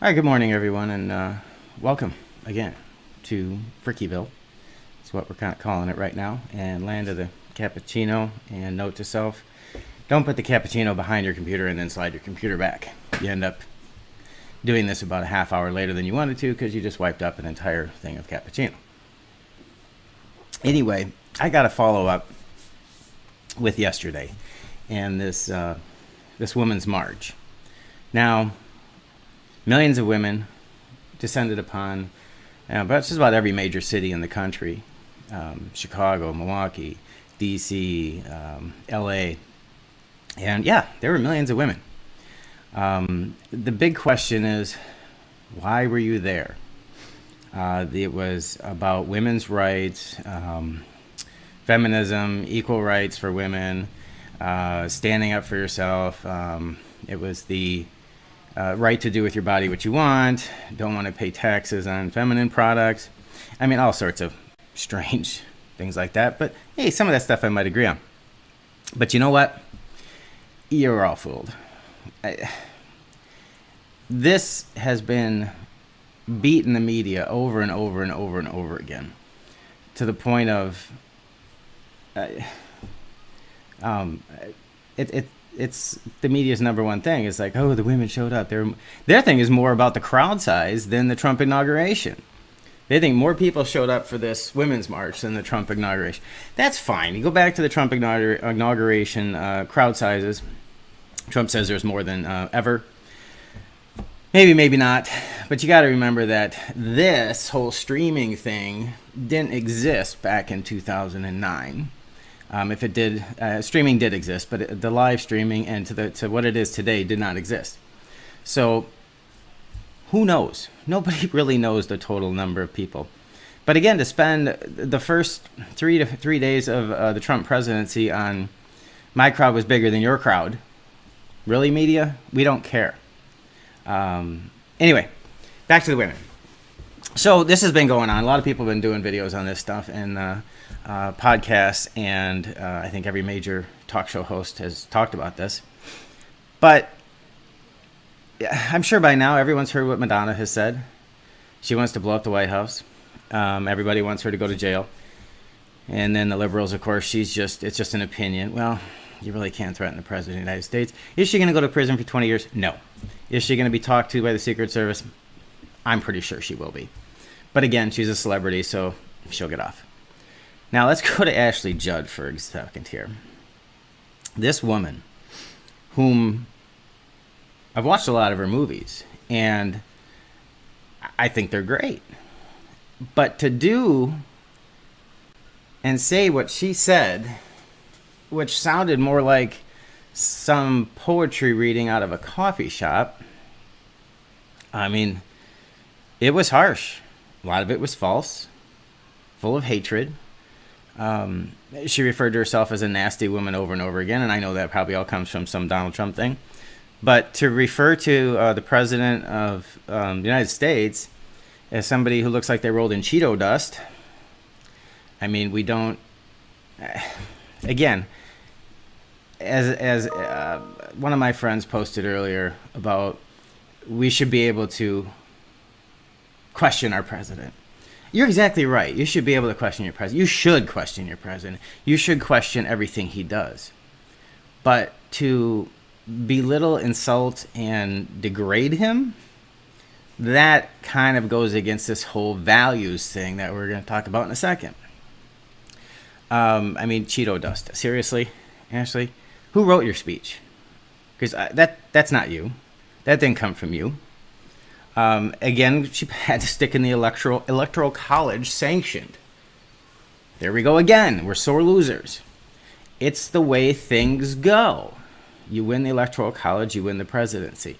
All right, good morning, everyone, and welcome again to Frickyville. That's what we're kind of calling it right now. And land of the cappuccino. And note to self: don't put the cappuccino behind your computer and then slide your computer back. You end up doing this about a half hour later than you wanted to because you just wiped up an entire thing of cappuccino. Anyway, I got to follow up with yesterday and this women's march. Now, millions of women descended upon, but just about every major city in the country, Chicago, Milwaukee, D.C., L.A., and yeah, there were millions of women. The big question is, why were you there? It was about women's rights, feminism, equal rights for women, standing up for yourself. It was the right to do with your body what you want, don't want to pay taxes on feminine products. I mean, all sorts of strange things like that. But hey, some of that stuff I might agree on. But you know what? You're all fooled. This has been beat in the media over and over and over and over again, to the point of it's the media's number one thing. It's like, oh, the women showed up. Their thing is more about the crowd size than the Trump inauguration. They think more people showed up for this women's march than the Trump inauguration. That's fine. You go back to the Trump inauguration crowd sizes. Trump says there's more than ever. Maybe, maybe not. But you got to remember that this whole streaming thing didn't exist back in 2009. If it did, streaming did exist, but the live streaming and to what it is today did not exist. So who knows? Nobody really knows the total number of people. But again, to spend the first 3 days of the Trump presidency on my crowd was bigger than your crowd. Really, media? We don't care. Anyway, back to the women. So this has been going on. A lot of people have been doing videos on this stuff and podcasts, and I think every major talk show host has talked about this. But I'm sure by now everyone's heard what Madonna has said. She wants to blow up the White House. Everybody wants her to go to jail. And then the liberals, of course, it's just an opinion. Well, you really can't threaten the president of the United States. Is she going to go to prison for 20 years? No. Is she going to be talked to by the Secret Service? I'm pretty sure she will be. But again, she's a celebrity, so she'll get off. Now, let's go to Ashley Judd for a second here. This woman, whom I've watched a lot of her movies, and I think they're great. But to do and say what she said, which sounded more like some poetry reading out of a coffee shop, I mean, it was harsh. A lot of it was false, full of hatred. She referred to herself as a nasty woman over and over again, and I know that probably all comes from some Donald Trump thing. But to refer to the president of the United States as somebody who looks like they rolled in Cheeto dust, I mean, we don't... Again, as one of my friends posted earlier about we should be able to question our president. You're exactly right. You should be able to question your president. You should question your president. You should question everything he does. But to belittle, insult, and degrade him, that kind of goes against this whole values thing that we're going to talk about in a second. I mean, Cheeto dust. Seriously, Ashley? Who wrote your speech? Because that's not you. That didn't come from you. Again, she had to stick in the electoral college sanctioned. There we go again. We're sore losers. It's the way things go. You win the electoral college, you win the presidency.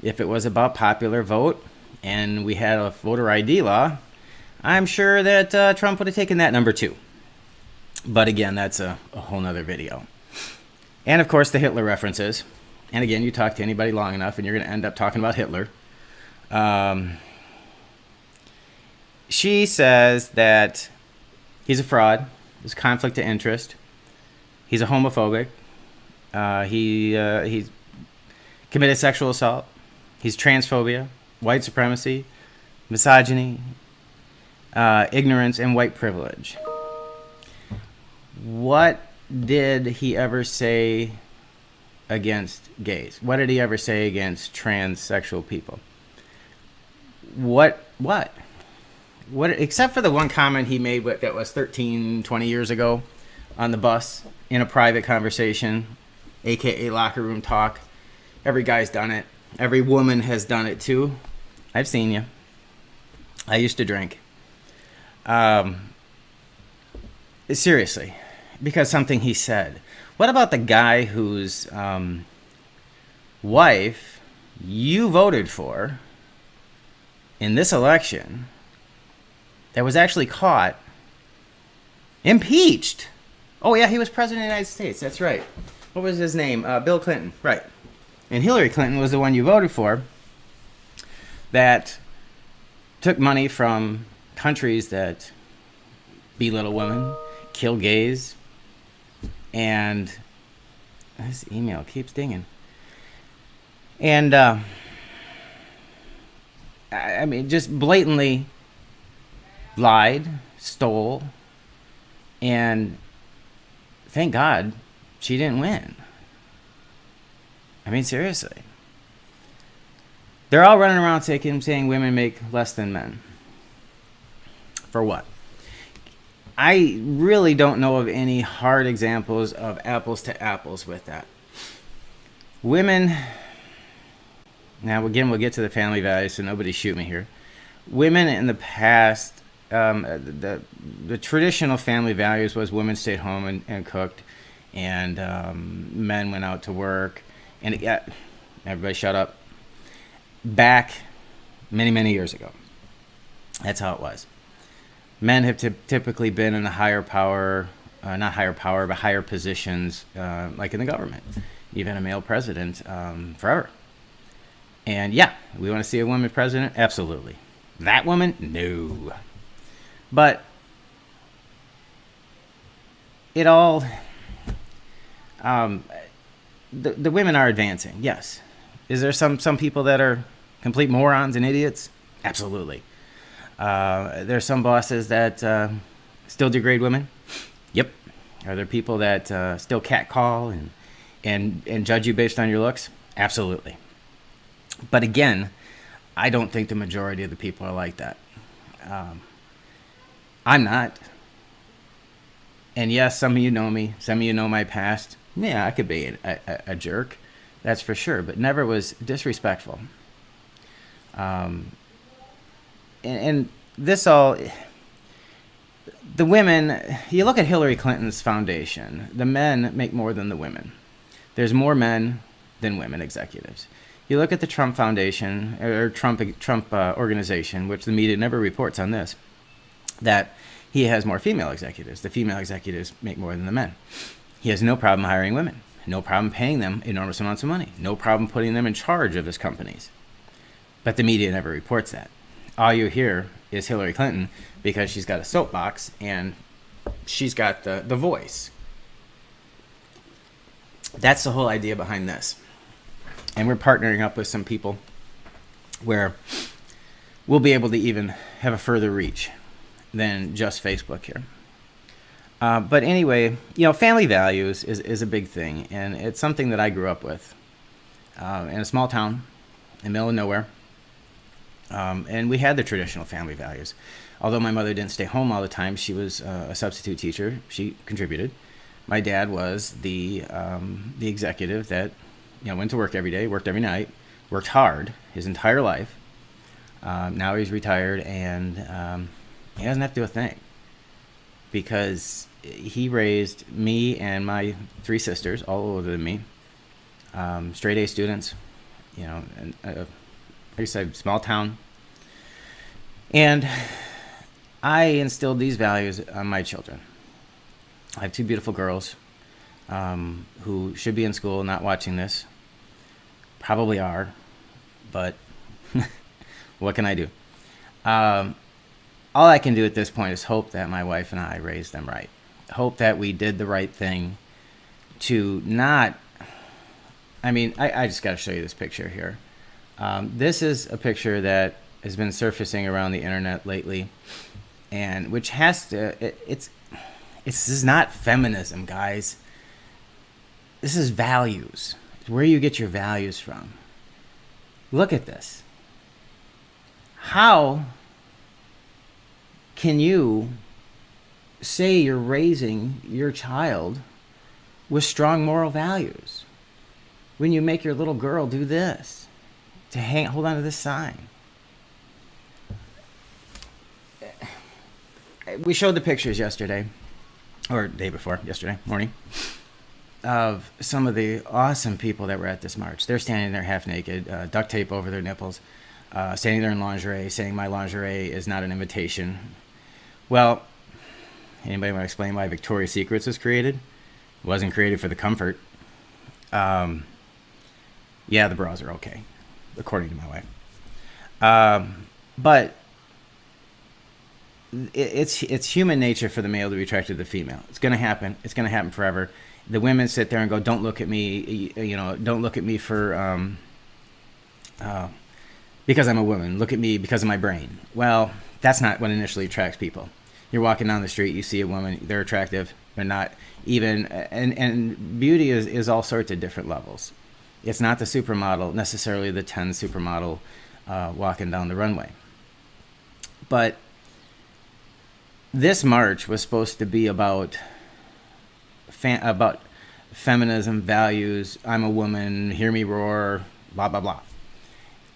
If it was about popular vote and we had a voter ID law, I'm sure that Trump would have taken that number 2. But again, that's a whole nother video. And of course, the Hitler references. And again, you talk to anybody long enough and you're going to end up talking about Hitler. She says that he's a fraud. There's conflict of interest. He's a homophobic. He's committed sexual assault. He's transphobia. white supremacy, misogyny, ignorance, and white privilege. What did he ever say against gays? What did he ever say against transsexual people? What? Except for the one comment he made that was 13, 20 years ago on the bus in a private conversation, aka locker room talk. Every guy's done it. Every woman has done it too. I've seen you. I used to drink. Seriously, because something he said. What about the guy whose wife you voted for in this election that was actually caught, impeached? Oh, yeah, he was president of the United States. That's right. What was his name? Bill Clinton. Right. And Hillary Clinton was the one you voted for that took money from countries that belittle women, kill gays, and this email keeps dinging. And, I mean, just blatantly lied, stole, and thank God she didn't win. I mean, seriously. They're all running around saying women make less than men. For what? I really don't know of any hard examples of apples to apples with that. Women, now again, we'll get to the family values, so nobody shoot me here. Women in the past, the traditional family values was women stayed home and cooked, and men went out to work. And everybody shut up. Back many, many years ago. That's how it was. Men have typically been in a higher power, not higher power, but higher positions, like in the government. Even a male president forever. And yeah, we want to see a woman president? Absolutely. That woman? No. But it all, the women are advancing, yes. Is there some people that are complete morons and idiots? Absolutely. There's some bosses that still degrade women. Yep. Are there people that still catcall and judge you based on your looks? Absolutely. But again, I don't think the majority of the people are like that. I'm not. And yes, some of you know me. Some of you know my past. Yeah, I could be a jerk. That's for sure. But never was disrespectful. And this all... The women... You look at Hillary Clinton's foundation. The men make more than the women. There's more men than women executives. You look at the Trump Foundation, or Trump organization, which the media never reports on this, that he has more female executives. The female executives make more than the men. He has no problem hiring women. No problem paying them enormous amounts of money. No problem putting them in charge of his companies. But the media never reports that. All you hear is Hillary Clinton because she's got a soapbox and she's got the voice. That's the whole idea behind this. And we're partnering up with some people where we'll be able to even have a further reach than just Facebook here. But anyway, family values is a big thing. And it's something that I grew up with in a small town in the middle of nowhere. And we had the traditional family values. Although my mother didn't stay home all the time, she was a substitute teacher. She contributed. My dad was the executive that went to work every day, worked every night, worked hard his entire life. Now he's retired, and he doesn't have to do a thing because he raised me and my 3 sisters, all older than me, straight A students, and like I said, small town. And I instilled these values on my children. I have 2 beautiful girls who should be in school, not watching this. Probably are, but what can I do? All I can do at this point is hope that my wife and I raised them right. Hope that we did the right thing to not... I mean, I just got to show you this picture here. This is a picture that has been surfacing around the internet lately, and which has to. This is not feminism, guys. This is values. It's where you get your values from. Look at this. How can you say you're raising your child with strong moral values when you make your little girl do this, to hold on to this sign? We showed the pictures yesterday, or day before yesterday morning, of some of the awesome people that were at this march. They're standing there half naked, duct tape over their nipples, standing there in lingerie, saying my lingerie is not an invitation. Well, anybody want to explain why Victoria's Secrets was created? It wasn't created for the comfort. Yeah, the bras are okay, according to my wife. But it's human nature for the male to be attracted to the female. It's going to happen. It's going to happen forever. The women sit there and go, "Don't look at me. Don't look at me for because I'm a woman. Look at me because of my brain." Well, that's not what initially attracts people. You're walking down the street, you see a woman, they're attractive, they're not even, and beauty is all sorts of different levels. It's not the supermodel, necessarily the 10 supermodel walking down the runway. But this march was supposed to be about feminism, values, I'm a woman, hear me roar, blah, blah, blah.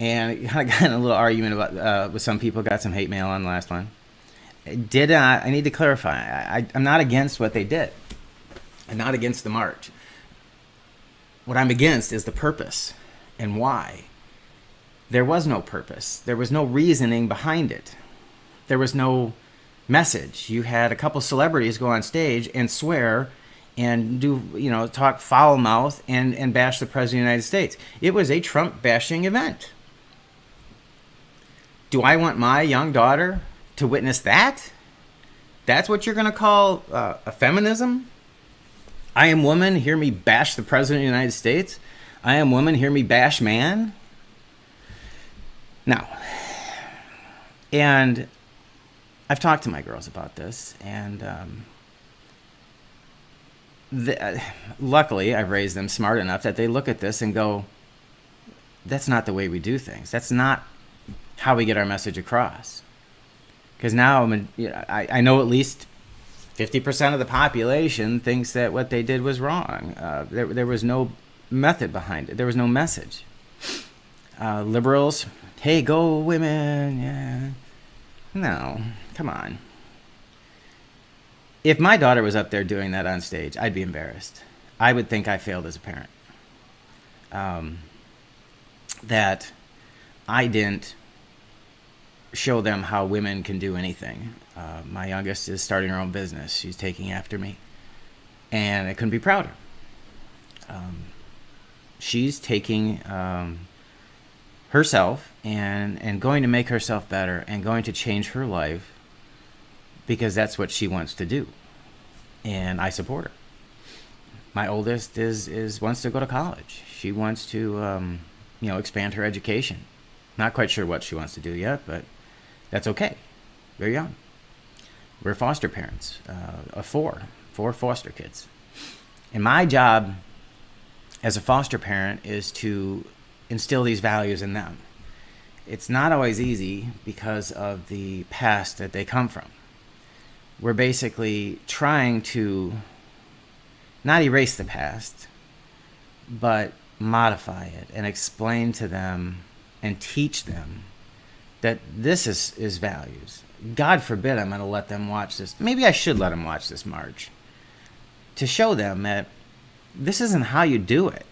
And it kind of got in a little argument about with some people, got some hate mail on the last one. I need to clarify, I'm not against what they did. I'm not against the march. What I'm against is the purpose and why. There was no purpose. There was no reasoning behind it. There was no message. You had a couple celebrities go on stage and swear and do, talk foul mouth and bash the President of the United States. It was a Trump bashing event. Do I want my young daughter to witness that? That's what you're going to call a feminism? I am woman, hear me bash the President of the United States. I am woman, hear me bash man. No. And I've talked to my girls about this, and luckily I've raised them smart enough that they look at this and go, that's not the way we do things. That's not how we get our message across. Because now I know at least 50% of the population thinks that what they did was wrong. There was no method behind it. There was no message. Liberals, hey, go women. Yeah. No, come on. If my daughter was up there doing that on stage, I'd be embarrassed. I would think I failed as a parent. That I didn't show them how women can do anything. My youngest is starting her own business. She's taking after me. And I couldn't be prouder. She's taking herself and going to make herself better and going to change her life because that's what she wants to do. And I support her. My oldest wants to go to college. She wants to expand her education. Not quite sure what she wants to do yet, but that's okay. Very young. We're foster parents of four foster kids. And my job as a foster parent is to instill these values in them. It's not always easy because of the past that they come from. We're basically trying to not erase the past, but modify it and explain to them and teach them that this is values. God forbid I'm going to let them watch this. Maybe I should let them watch this march to show them that this isn't how you do it.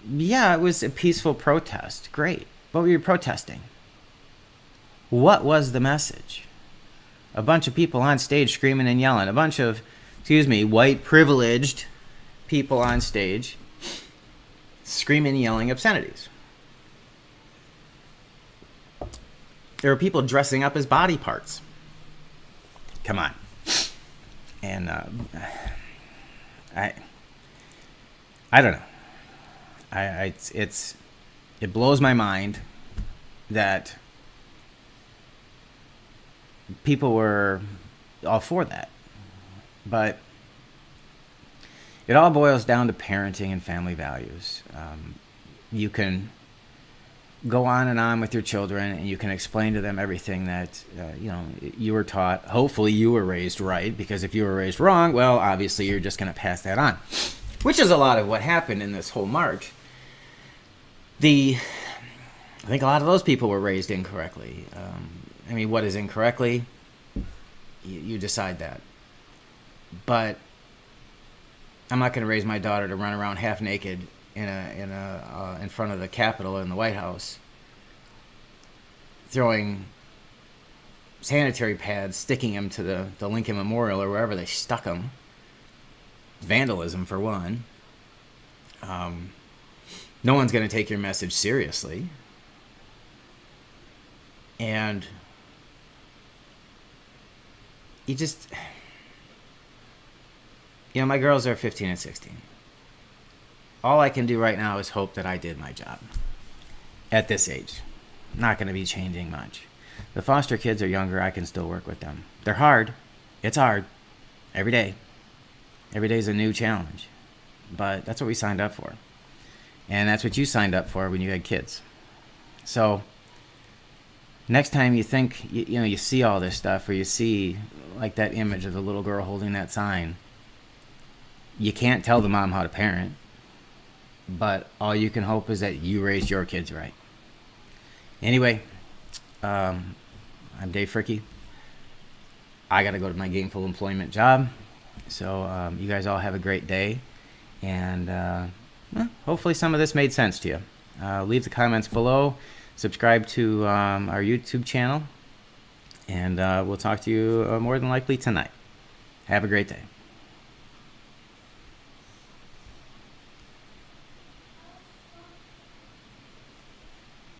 Yeah, it was a peaceful protest. Great. What were you protesting? What was the message? A bunch of people on stage screaming and yelling. A bunch of, white privileged people on stage screaming and yelling obscenities. There were people dressing up as body parts. Come on. And I don't know. it blows my mind that people were all for that. But it all boils down to parenting and family values. You can go on and on with your children, and you can explain to them everything that you were taught. Hopefully you were raised right, because if you were raised wrong, well, obviously you're just going to pass that on, which is a lot of what happened in this whole march. I think a lot of those people were raised incorrectly. What is incorrectly? You decide that. But I'm not going to raise my daughter to run around half naked in front of the Capitol in the White House, throwing sanitary pads, sticking them to the Lincoln Memorial or wherever they stuck them. Vandalism, for one. No one's going to take your message seriously. And you just... my girls are 15 and 16. All I can do right now is hope that I did my job at this age. Not going to be changing much. The foster kids are younger. I can still work with them. They're hard. It's hard. Every day. Every day is a new challenge. But that's what we signed up for. And that's what you signed up for when you had kids. So next time you think, you see all this stuff, or you see like that image of the little girl holding that sign, you can't tell the mom how to parent, but all you can hope is that you raised your kids right. Anyway, I'm Dave Fricke. I got to go to my gainful employment job. So you guys all have a great day. And hopefully some of this made sense to you. Leave the comments below. Subscribe to our YouTube channel. And we'll talk to you more than likely tonight. Have a great day.